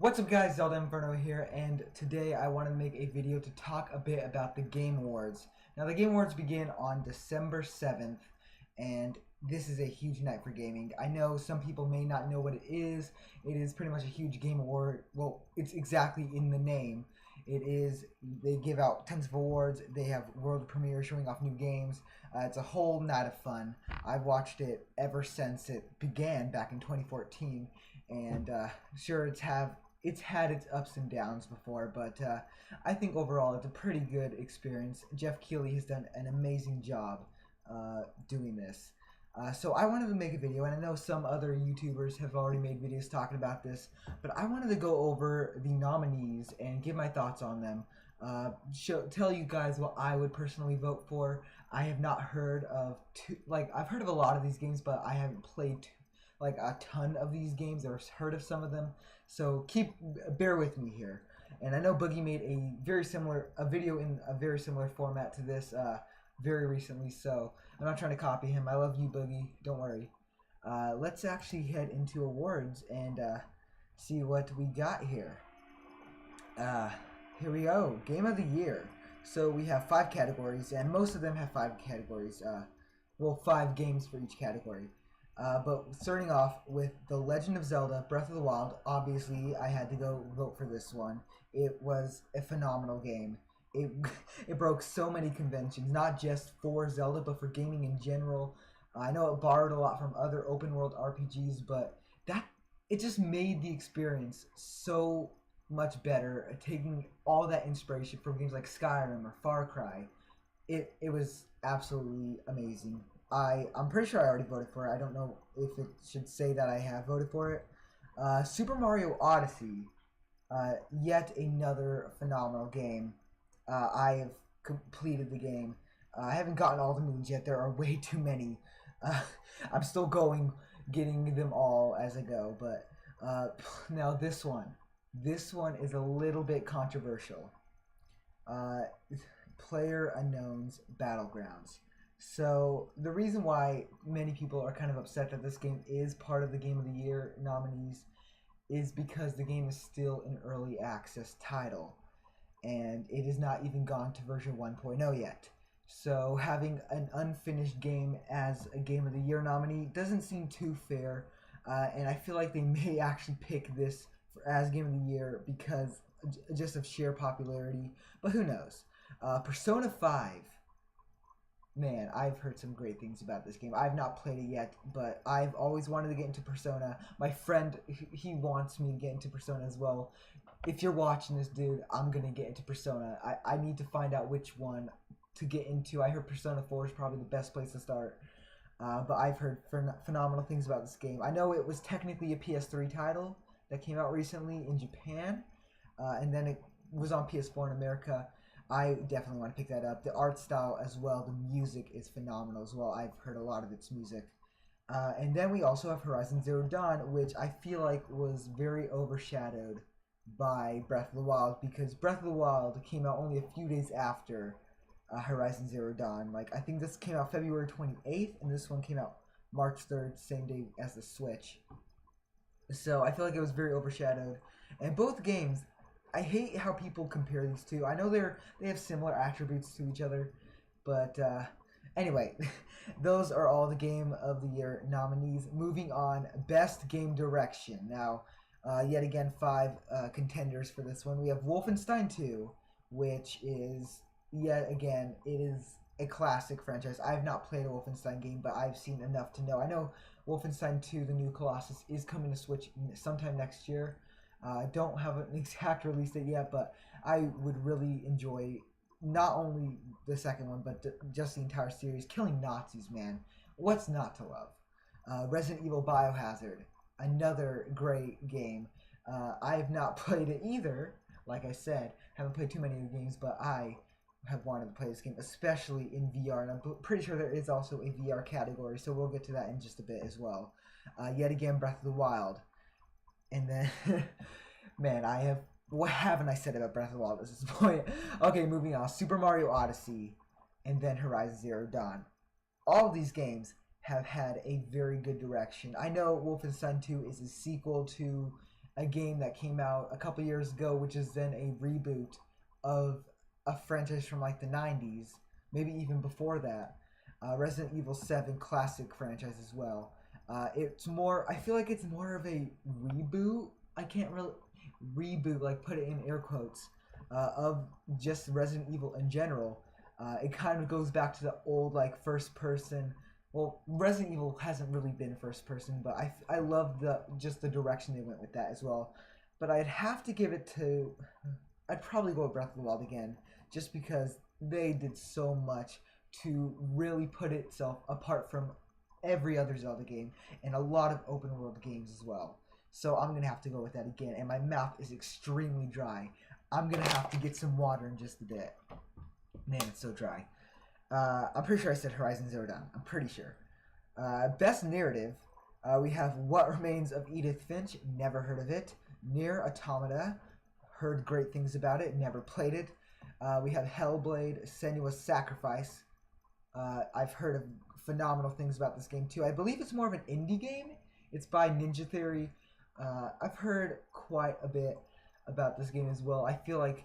What's up guys, Zelda Inferno here, and today I want to make a video to talk a bit about the Game Awards. Now the Game Awards begin on December 7th, and this is a huge night for gaming. I know some people may not know what it is. It is pretty much a huge game award. Well, it's exactly in the name. They give out tons of awards. They have world premieres showing off new games. It's a whole night of fun. I've watched it ever since it began back in 2014, and sure, it's had its ups and downs before, but I think overall it's a pretty good experience. Jeff Keighley has done an amazing job doing this. So I wanted to make a video, and I know some other YouTubers have already made videos talking about this, but I wanted to go over the nominees and give my thoughts on them. Tell you guys what I would personally vote for. I have not heard of I've heard of a lot of these games, but I haven't played like a ton of these games or heard of some of them. So bear with me here. And I know Boogie made a video in a very similar format to this very recently, so I'm not trying to copy him. I love you, Boogie. Don't worry. Let's actually head into awards and see what we got here. Here we go. Game of the Year. So we have 5 categories, and most of them have 5 categories. Well, 5 games for each category. But starting off with The Legend of Zelda Breath of the Wild, obviously I had to go vote for this one. It was a phenomenal game. It broke so many conventions, not just for Zelda, but for gaming in general. I know it borrowed a lot from other open world RPGs, but it just made the experience so much better, taking all that inspiration from games like Skyrim or Far Cry. It was absolutely amazing. I'm pretty sure I already voted for it. I don't know if it should say that I have voted for it. Super Mario Odyssey, yet another phenomenal game. I have completed the game. I haven't gotten all the moons yet. There are way too many. I'm still getting them all as I go. But now this one is a little bit controversial. PlayerUnknown's Battlegrounds. So the reason why many people are kind of upset that this game is part of the Game of the Year nominees is because the game is still an early access title, and it has not even gone to version 1.0 yet. So having an unfinished game as a Game of the Year nominee doesn't seem too fair, and I feel like they may actually pick this as Game of the Year because just of sheer popularity, but who knows. Persona 5. Man, I've heard some great things about this game. I've not played it yet, but I've always wanted to get into Persona. My friend, he wants me to get into Persona as well. If you're watching this, dude, I'm going to get into Persona. I need to find out which one to get into. I heard Persona 4 is probably the best place to start. But I've heard phenomenal things about this game. I know it was technically a PS3 title that came out recently in Japan, and then it was on PS4 in America. I definitely want to pick that up. The art style as well, the music is phenomenal as well. I've heard a lot of its music. And then we also have Horizon Zero Dawn, which I feel like was very overshadowed by Breath of the Wild, because Breath of the Wild came out only a few days after Horizon Zero Dawn. Like, I think this came out February 28th, and this one came out March 3rd, same day as the Switch. So I feel like it was very overshadowed. And both games, I hate how people compare these two. I know they have similar attributes to each other, but anyway, those are all the Game of the Year nominees. Moving on, Best Game Direction. Now, yet again, 5 contenders for this one. We have Wolfenstein 2, which is, yet again, it is a classic franchise. I have not played a Wolfenstein game, but I've seen enough to know. I know Wolfenstein 2, the new Colossus, is coming to Switch sometime next year. Don't have an exact release date yet, but I would really enjoy not only the second one, but just the entire series. Killing Nazis, man. What's not to love? Resident Evil Biohazard, another great game. I have not played it either. Like I said, haven't played too many of the games, but I have wanted to play this game, especially in VR, and I'm pretty sure there is also a VR category, so we'll get to that in just a bit as well. Yet again, Breath of the Wild. And then, man, what haven't I said about Breath of the Wild at this point? Okay, moving on. Super Mario Odyssey, and then Horizon Zero Dawn. All of these games have had a very good direction. I know Wolfenstein 2 is a sequel to a game that came out a couple years ago, which is then a reboot of a franchise from like the 90s, maybe even before that. Resident Evil 7 classic franchise as well. It's more, I feel like it's more of a reboot. I can't really reboot, like put it in air quotes, of just Resident Evil in general. It kind of goes back to the old, like, first person. Well, Resident Evil hasn't really been first person, but I love the direction they went with that as well. But I'd have to give it to, I'd probably go with Breath of the Wild again, just because they did so much to really put itself apart from every other Zelda game and a lot of open world games as well. So I'm gonna have to go with that again, and my mouth is extremely dry. I'm gonna have to get some water in just a bit. Man, it's so dry. I'm pretty sure I said Horizon Zero Dawn. I'm pretty sure. Best narrative, we have What Remains of Edith Finch. Never heard of it. Nier Automata. Heard great things about it. Never played it. We have Hellblade: Senua's Sacrifice. I've heard of phenomenal things about this game too. I believe it's more of an indie game. It's by Ninja Theory. I've heard quite a bit about this game as well. I feel like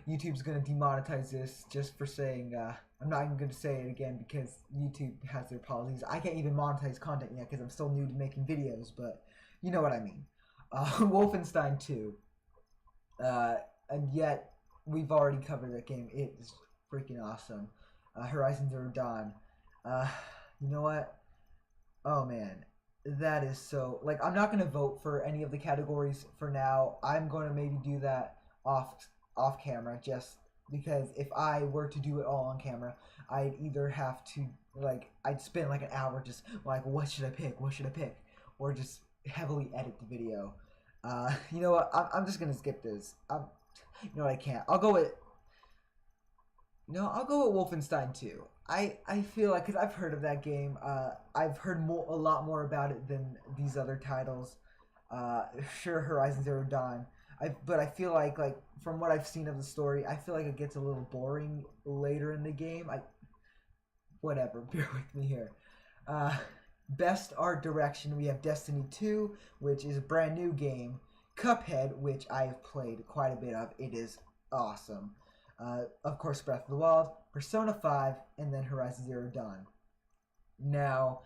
YouTube's gonna demonetize this just for saying. I'm not even gonna say it again because YouTube has their policies. I can't even monetize content yet because I'm still new to making videos, but you know what I mean. Wolfenstein 2, and yet we've already covered that game. It is freaking awesome. Horizon Zero Dawn. You know what? Oh man, that is so. Like, I'm not gonna vote for any of the categories for now. I'm going to maybe do that off camera, just because if I were to do it all on camera, I'd either have to, like, I'd spend like an hour just like, what should I pick? What should I pick? Or just heavily edit the video. You know what? I'm just gonna skip this. You know what? I can't. I'll go with. No, I'll go with Wolfenstein 2. I feel like, because I've heard of that game, I've heard a lot more about it than these other titles. Sure, Horizon Zero Dawn. But I feel like from what I've seen of the story, I feel like it gets a little boring later in the game. Whatever, bear with me here. Best art direction, we have Destiny 2, which is a brand new game. Cuphead, which I have played quite a bit of. It is awesome. Of course, Breath of the Wild, Persona 5, and then Horizon Zero Dawn. Now,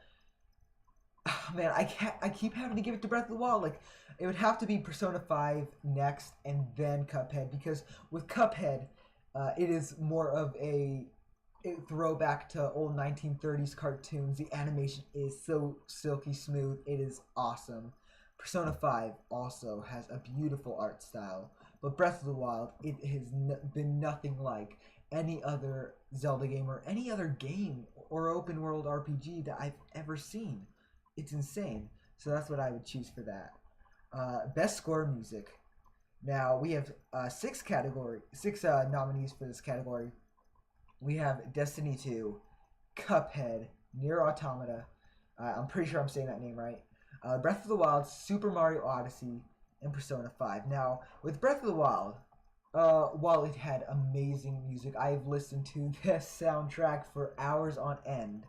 man, I keep having to give it to Breath of the Wild. Like, it would have to be Persona 5 next, and then Cuphead, because with Cuphead, it is more of a throwback to old 1930s cartoons. The animation is so silky smooth. It is awesome. Persona 5 also has a beautiful art style. But Breath of the Wild, it has been nothing like any other Zelda game or any other game or open world RPG that I've ever seen. It's insane. So that's what I would choose for that. Best score music. Now we have six nominees for this category. We have Destiny 2, Cuphead, Nier Automata. I'm pretty sure I'm saying that name right. Breath of the Wild, Super Mario Odyssey, and Persona 5. Now, with Breath of the Wild, while it had amazing music, I've listened to this soundtrack for hours on end.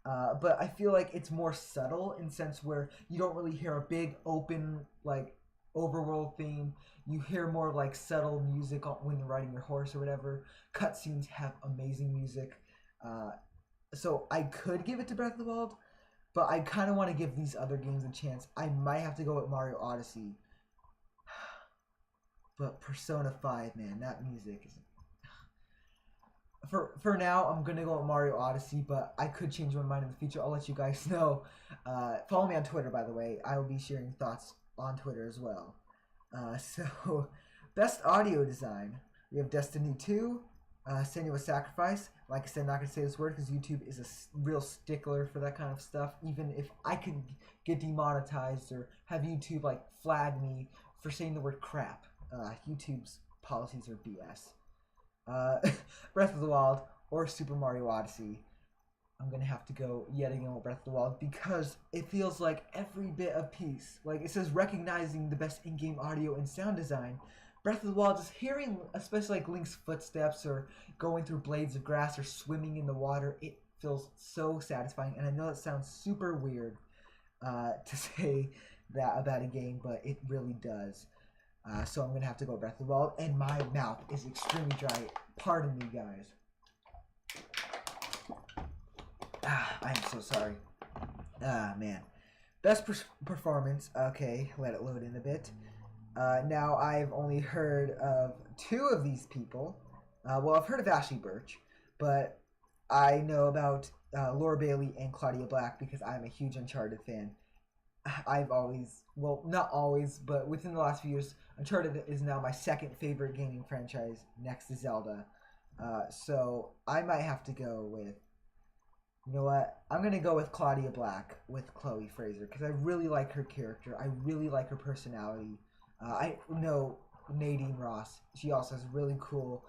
But I feel like it's more subtle in sense where you don't really hear a big open, like, overworld theme. You hear more like subtle music when you're riding your horse or whatever. Cutscenes have amazing music. So I could give it to Breath of the Wild, but I kind of want to give these other games a chance. I might have to go with Mario Odyssey. But Persona 5, man, that music is... For now, I'm going to go with Mario Odyssey, but I could change my mind in the future. I'll let you guys know. Follow me on Twitter, by the way. I will be sharing thoughts on Twitter as well. So, best audio design. We have Destiny 2, Senua's Sacrifice. Like I said, I'm not going to say this word because YouTube is a real stickler for that kind of stuff. Even if I could get demonetized or have YouTube, like, flag me for saying the word crap. YouTube's policies are BS. Breath of the Wild or Super Mario Odyssey. I'm gonna have to go yet again with Breath of the Wild because it feels like every bit of piece. Like, it says recognizing the best in-game audio and sound design. Breath of the Wild, just hearing, especially like Link's footsteps or going through blades of grass or swimming in the water, it feels so satisfying. And I know that sounds super weird to say that about a game, but it really does. So I'm gonna have to go Breath of the Wild, and my mouth is extremely dry. Pardon me, guys. I am so sorry. Man. Best performance. Okay, let it load in a bit. Now I've only heard of 2 of these people. Well, I've heard of Ashley Birch, but I know about Laura Bailey and Claudia Black because I'm a huge Uncharted fan. I've always, well, not always, but within the last few years, Uncharted is now my second favorite gaming franchise next to Zelda. So I might have to go with, you know what? I'm going to go with Claudia Black with Chloe Fraser because I really like her character. I really like her personality. I know Nadine Ross. She also has really cool,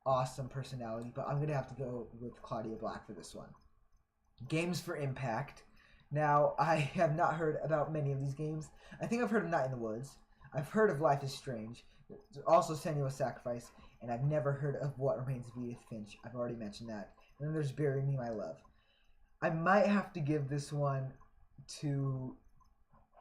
awesome personality, but I'm going to have to go with Claudia Black for this one. Games for Impact. Now, I have not heard about many of these games. I think I've heard of Night in the Woods. I've heard of Life is Strange. There's also Senua's Sacrifice. And I've never heard of What Remains of Edith Finch. I've already mentioned that. And then there's Bury Me, My Love. I might have to give this one to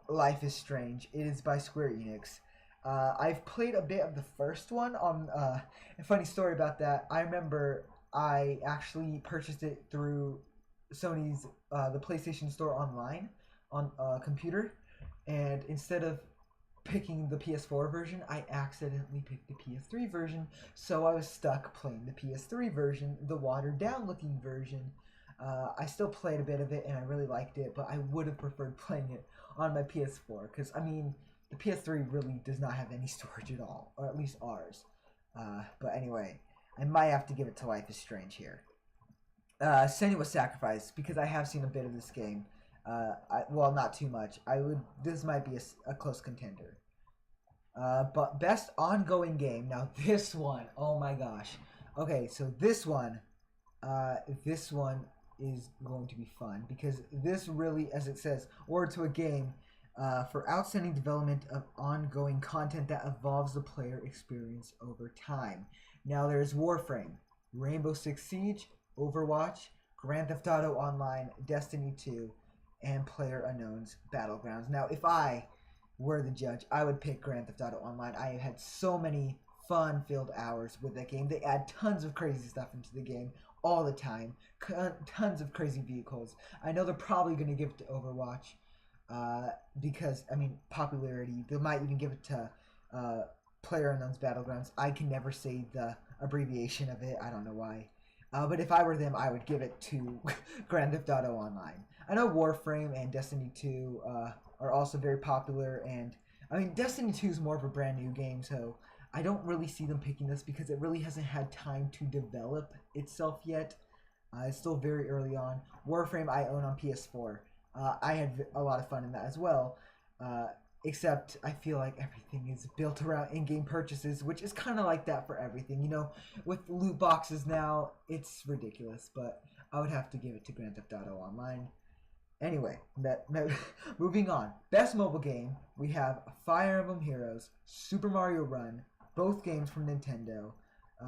Life is Strange. It is by Square Enix. I've played a bit of the first one on... a funny story about that. I remember I actually purchased it through Sony's the PlayStation Store online on a computer, and instead of picking the PS4 version, I accidentally picked the PS3 version, so I was stuck playing the PS3 version, the watered down looking version. I still played a bit of it and I really liked it, but I would have preferred playing it on my PS4 because I mean the PS3 really does not have any storage at all, or at least ours. But anyway, I might have to give it to Life is Strange here. Senua's Sacrifice, because I have seen a bit of this game. Well, not too much. This might be a close contender. But best ongoing game. Now this one, oh my gosh. Okay, so this one is going to be fun because this really, as it says, award to a game for outstanding development of ongoing content that evolves the player experience over time. Now there's Warframe, Rainbow Six Siege, Overwatch, Grand Theft Auto Online, Destiny 2, and PlayerUnknown's Battlegrounds. Now, if I were the judge, I would pick Grand Theft Auto Online. I have had so many fun-filled hours with that game. They add tons of crazy stuff into the game all the time. Tons of crazy vehicles. I know they're probably going to give it to Overwatch because, I mean, popularity. They might even give it to PlayerUnknown's Battlegrounds. I can never say the abbreviation of it. I don't know why. But if I were them, I would give it to Grand Theft Auto Online. I know Warframe and Destiny 2 are also very popular, and I mean Destiny 2 is more of a brand new game, so I don't really see them picking this because it really hasn't had time to develop itself yet. It's still very early on. Warframe I own on PS4. I had a lot of fun in that as well. Except I feel like everything is built around in-game purchases, which is kind of like that for everything. You know, with loot boxes now, it's ridiculous, but I would have to give it to Grand Theft Auto Online. Anyway, moving on. Best mobile game, we have Fire Emblem Heroes, Super Mario Run, both games from Nintendo.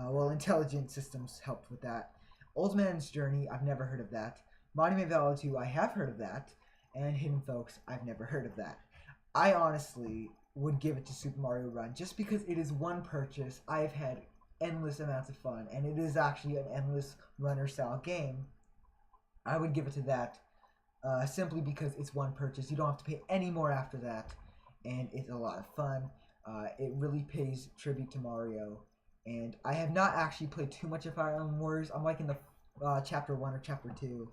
Well, Intelligent Systems helped with that. Old Man's Journey, I've never heard of that. Monument Valley 2, I have heard of that. And Hidden Folks, I've never heard of that. I honestly would give it to Super Mario Run just because it is one purchase. I've had endless amounts of fun, and it is actually an endless runner style game. I would give it to that simply because it's one purchase. You don't have to pay any more after that, and it's a lot of fun. It really pays tribute to Mario, and I have not actually played too much of Fire Emblem Warriors. I'm like in the chapter 1 or chapter 2.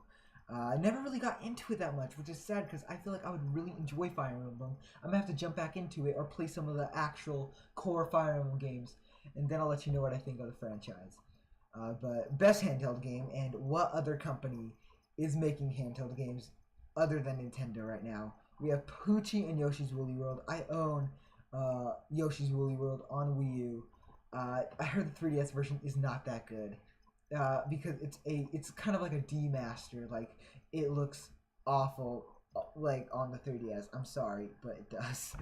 I never really got into it that much, which is sad because I feel like I would really enjoy Fire Emblem. I'm going to have to jump back into it or play some of the actual core Fire Emblem games, and then I'll let you know what I think of the franchise. But best handheld game, and what other company is making handheld games other than Nintendo right now? We have Poochie and Yoshi's Woolly World. I own Yoshi's Woolly World on Wii U. I heard the 3DS version is not that good. Because it's kind of like a demaster. Like, it looks awful, like on the 3DS. I'm sorry, but it does.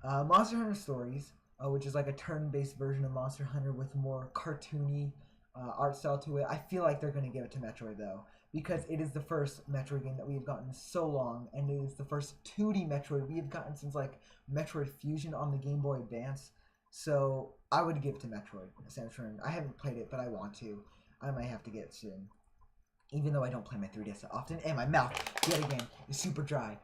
Monster Hunter Stories, which is like a turn-based version of Monster Hunter with more cartoony art style to it. I feel like they're gonna give it to Metroid though. because it is the first Metroid game that we have gotten so long, and it is the first 2D Metroid we have gotten since like Metroid Fusion on the Game Boy Advance. So I would give it to Metroid Samus Returns. I haven't played it, but I want to. I might have to get it soon, even though I don't play my 3DS that often. And my mouth, yet again, is super dry.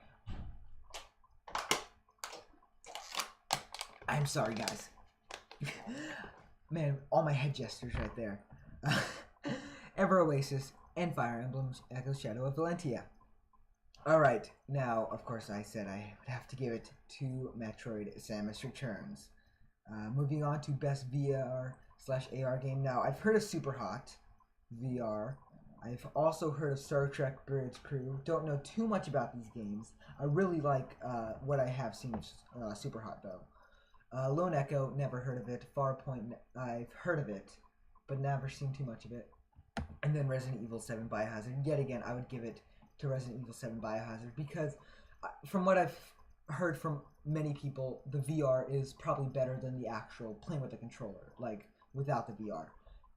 I'm sorry, guys. Man, all my head gestures right there. Ever Oasis and Fire Emblems Echo Shadow of Valentia. Alright, now, of course, I said I would have to give it to Metroid Samus Returns. Moving on to Best VR/AR game. Now, I've heard of Superhot VR. I've also heard of Star Trek Bridge Crew. Don't know too much about these games. I really like what I have seen of Superhot, though. Lone Echo, never heard of it. Farpoint, I've heard of it, but never seen too much of it. And then Resident Evil 7 Biohazard. Yet again, I would give it to Resident Evil 7 Biohazard because from what I've heard from many people, the VR is probably better than the actual playing with the controller, like without the VR.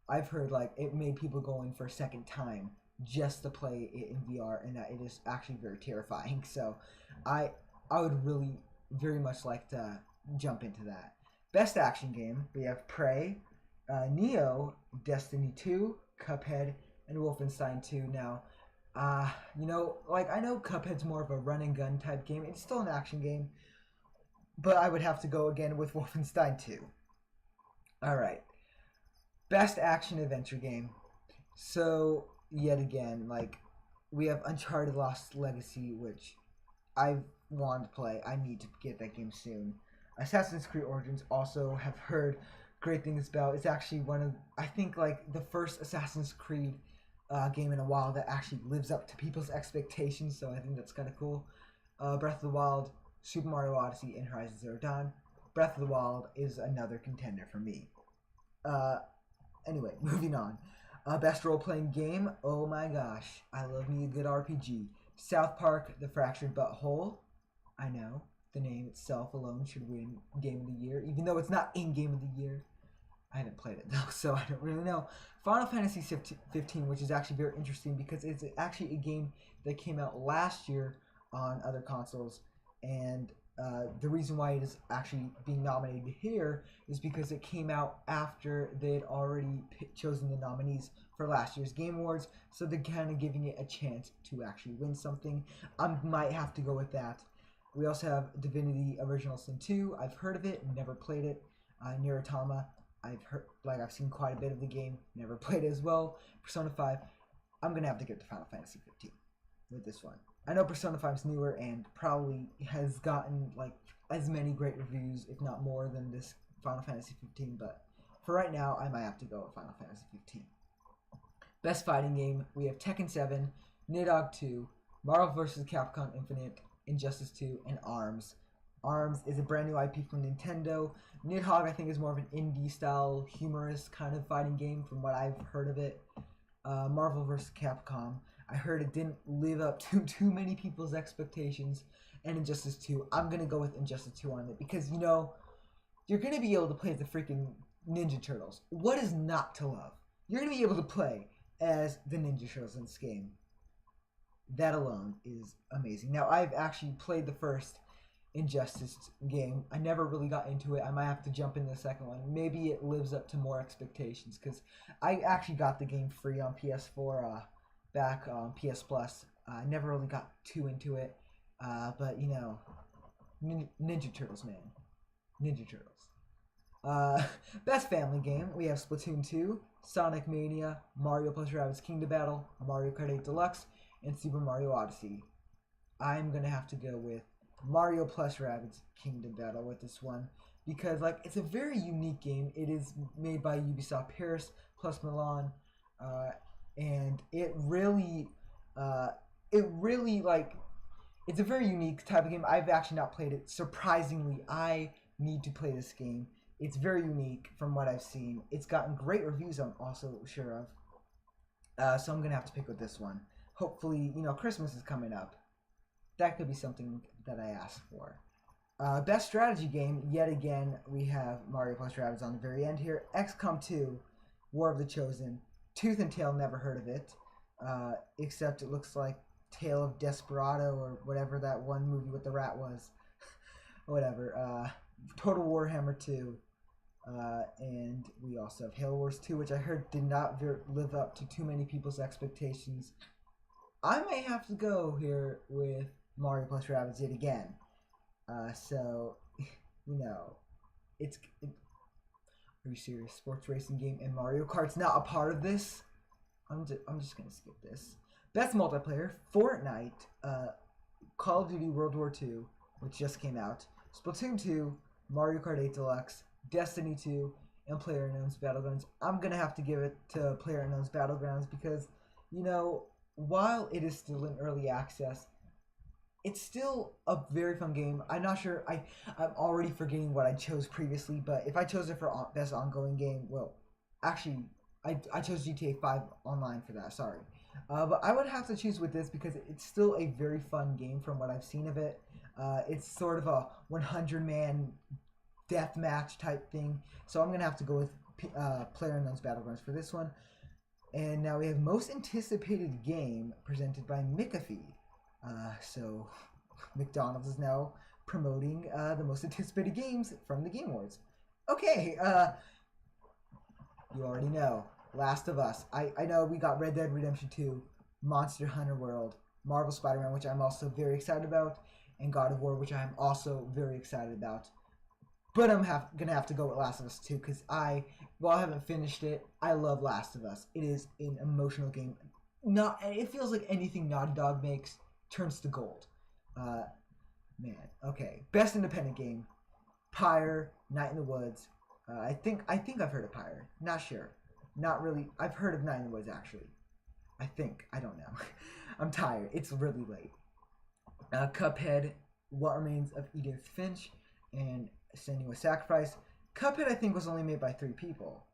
I've heard like it made people go in for a second time just to play it in VR, and that it is actually very terrifying. So I would really very much like to jump into that. Best action game, we have Prey, Neo, Destiny 2, Cuphead, and Wolfenstein 2. Now, you know, like I know Cuphead's more of a run and gun type game. It's still an action game, but I would have to go again with Wolfenstein 2. Alright. Best action adventure game. So, yet again, like, we have Uncharted Lost Legacy, which I want to play. I need to get that game soon. Assassin's Creed Origins also have heard great things about. It's actually one of, I think, like, the first Assassin's Creed game in a while that actually lives up to people's expectations, so I think that's kind of cool. Breath of the Wild, Super Mario Odyssey, and Horizon Zero Dawn. Breath of the Wild is another contender for me. Anyway, moving on. Best role-playing game, oh my gosh, I love me a good RPG. South Park, The Fractured But Whole. I know, the name itself alone should win Game of the Year, even though it's not in Game of the Year. I haven't played it though, so I don't really know. Final Fantasy 15, which is actually very interesting because it's actually a game that came out last year on other consoles, and the reason why it is actually being nominated here is because it came out after they had already chosen the nominees for last year's Game Awards, so they're kind of giving it a chance to actually win something. I might have to go with that. We also have Divinity Original Sin 2. I've heard of it, never played it. Nier Automata, I've seen quite a bit of the game, never played it as well. Persona 5, I'm gonna have to give to Final Fantasy 15 with this one. I know Persona 5 is newer and probably has gotten like as many great reviews, if not more, than this Final Fantasy 15, but for right now, I might have to go with Final Fantasy 15. Best fighting game, we have Tekken 7, Nidhogg 2, Marvel vs. Capcom Infinite, Injustice 2, and ARMS. ARMS is a brand new IP from Nintendo. Nidhogg, I think, is more of an indie-style, humorous kind of fighting game from what I've heard of it. Marvel vs. Capcom, I heard it didn't live up to too many people's expectations. And Injustice 2, I'm going to go with Injustice 2 on it because, you know, you're going to be able to play as the freaking Ninja Turtles. What is not to love? You're going to be able to play as the Ninja Turtles in this game. That alone is amazing. Now, I've actually played the first Injustice game. I never really got into it. I might have to jump into the second one. Maybe it lives up to more expectations because I actually got the game free on PS4 back on PS Plus. I never really got too into it. But, you know, Ninja Turtles, man. Ninja Turtles. Best family game, we have Splatoon 2, Sonic Mania, Mario plus Rabbids Kingdom Battle, Mario Kart 8 Deluxe, and Super Mario Odyssey. I'm going to have to go with Mario plus Rabbids Kingdom Battle with this one because, like, it's a very unique game. It is made by Ubisoft Paris plus Milan, and it really, like, it's a very unique type of game. I've actually not played it. Surprisingly, I need to play this game. It's very unique from what I've seen. It's gotten great reviews, I'm also sure of. So I'm going to have to pick with this one. Hopefully, you know, Christmas is coming up. That could be something that I ask for. Best strategy game, yet again, we have Mario plus Rabbids on the very end here. XCOM 2, War of the Chosen. Tooth and Tail, never heard of it. except it looks like Tale of Desperado or whatever that one movie with the rat was. Whatever. Total Warhammer 2. And we also have Halo Wars 2, which I heard did not live up to too many people's expectations. I may have to go here with Mario plus Rabbids yet again. So, you know, are you serious? Sports racing game and Mario Kart's not a part of this? I'm just gonna skip this. Best multiplayer: Fortnite, Call of Duty World War II, which just came out, Splatoon 2, Mario Kart 8 Deluxe, Destiny 2, and PlayerUnknown's Battlegrounds. I'm gonna have to give it to PlayerUnknown's Battlegrounds because, you know, while it is still in early access, it's still a very fun game. I'm not sure. I'm already forgetting what I chose previously, but if I chose it for best ongoing game, well, actually, I chose GTA 5 Online for that. Sorry, but I would have to choose with this because it's still a very fun game from what I've seen of it. It's sort of a 100-man deathmatch type thing, so I'm gonna have to go with PlayerUnknown's Battlegrounds for this one. And now we have most anticipated game presented by McAfee. So McDonald's is now promoting the most anticipated games from the Game Awards. Okay, you already know. Last of Us. I know we got Red Dead Redemption 2, Monster Hunter World, Marvel Spider-Man, which I'm also very excited about, and God of War, which I'm also very excited about. But I'm gonna have to go with Last of Us 2 because while I haven't finished it, I love Last of Us. It is an emotional game. It feels like anything Naughty Dog makes turns to gold. Man, okay. Best independent game: Pyre, Night in the Woods. I think I've heard of Pyre. Not sure. Not really. I've heard of Night in the Woods actually. I think. I don't know. I'm tired. It's really late. Cuphead, What Remains of Edith Finch, and Senua's Sacrifice. Cuphead I think was only made by 3 people,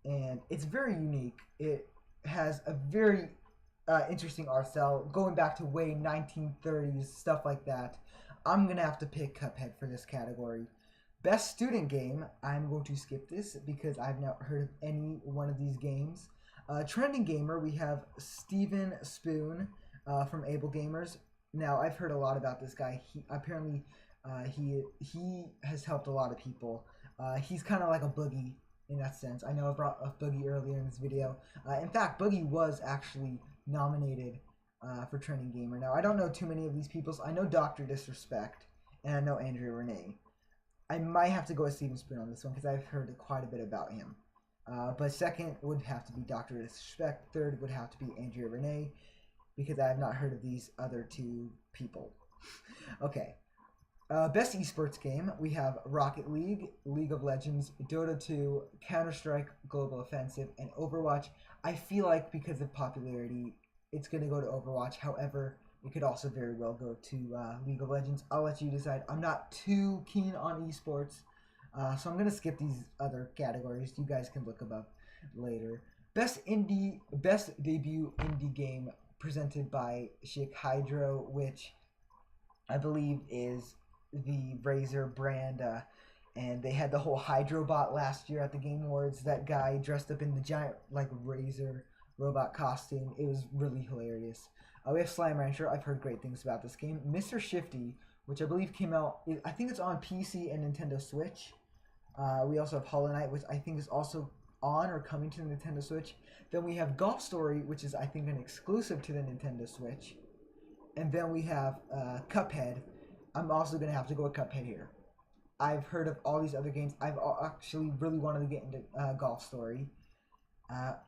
and it's very unique. It has a very interesting art style, going back to way 1930s, stuff like that. I'm gonna have to pick Cuphead for this category. Best student game, I'm going to skip this because I've not heard of any one of these games. Trending gamer, we have Steven Spoon from Able Gamers. Now I've heard a lot about this guy. He apparently he has helped a lot of people. He's kind of like a Boogie in that sense. I know I brought up Boogie earlier in this video. In fact, Boogie was actually nominated for Trending Gamer. Now, I don't know too many of these people. I know Dr. Disrespect, and I know Andrea Renee. I might have to go with Steven Spoon on this one because I've heard quite a bit about him. But second would have to be Dr. Disrespect. Third would have to be Andrea Renee because I have not heard of these other 2 people. Okay. Best esports game, we have Rocket League, League of Legends, Dota 2, Counter-Strike Global Offensive, and Overwatch. I feel like because of popularity, it's going to go to Overwatch. However, it could also very well go to League of Legends. I'll let you decide. I'm not too keen on esports, so I'm going to skip these other categories. You guys can look them up later. Best debut indie game presented by Chic Hydro, which I believe is the Razer brand, and they had the whole Hydrobot last year at the Game Awards. That guy dressed up in the giant like Razer robot costume. It was really hilarious. We have Slime Rancher. I've heard great things about this game. Mr. Shifty, which I believe came out. I think it's on PC and Nintendo Switch. We also have Hollow Knight, which I think is also on or coming to the Nintendo Switch. Then we have Golf Story, which is I think an exclusive to the Nintendo Switch. And then we have Cuphead. I'm also going to have to go with Cuphead here. I've heard of all these other games. I've actually really wanted to get into Golf Story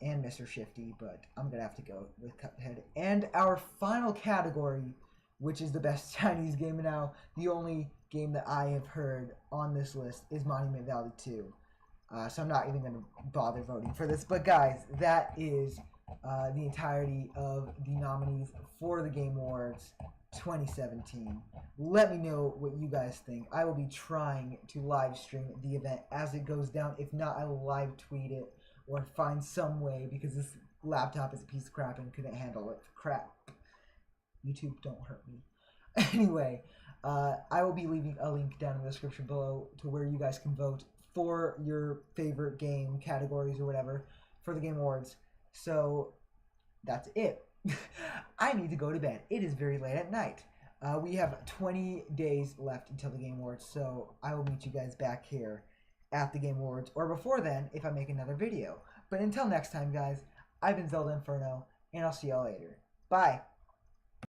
and Mr. Shifty, but I'm going to have to go with Cuphead. And our final category, which is the best Chinese game now, the only game that I have heard on this list is Monument Valley 2. So I'm not even going to bother voting for this. But guys, that is the entirety of the nominees for the Game Awards 2017. Let me know what you guys think. I will be trying to live stream the event as it goes down. If not, I will live tweet it or find some way because this laptop is a piece of crap and couldn't handle it. Crap. YouTube, don't hurt me. Anyway, I will be leaving a link down in the description below to where you guys can vote for your favorite game categories or whatever for the Game Awards. So that's it. I need to go to bed. It is very late at night. We have 20 days left until the Game Awards, so I will meet you guys back here at the Game Awards, or before then if I make another video. But until next time, guys, I've been Zelda Inferno, and I'll see y'all later. Bye!